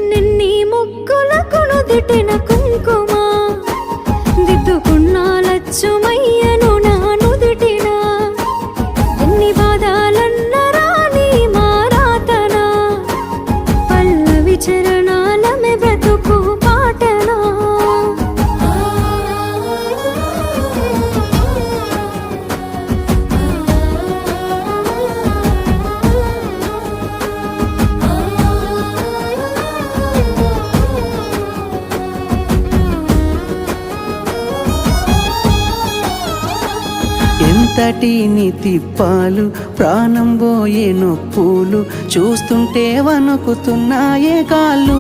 ఎన్నెన్ని ముగ్గులకు నుదిటిన కుంకుమ దిద్దుకున్నా లచ్చుమయ్యను నా నుదిటిన ఎన్ని బాధలన్న రాని మారాతనా పల్లవి చరణాలమే బ్రతుకు పాటనా ఎంతటిని తిప్పాలు ప్రాణం పోయే నొప్పులు చూస్తుంటే వణుకుతున్నాయే కాళ్ళు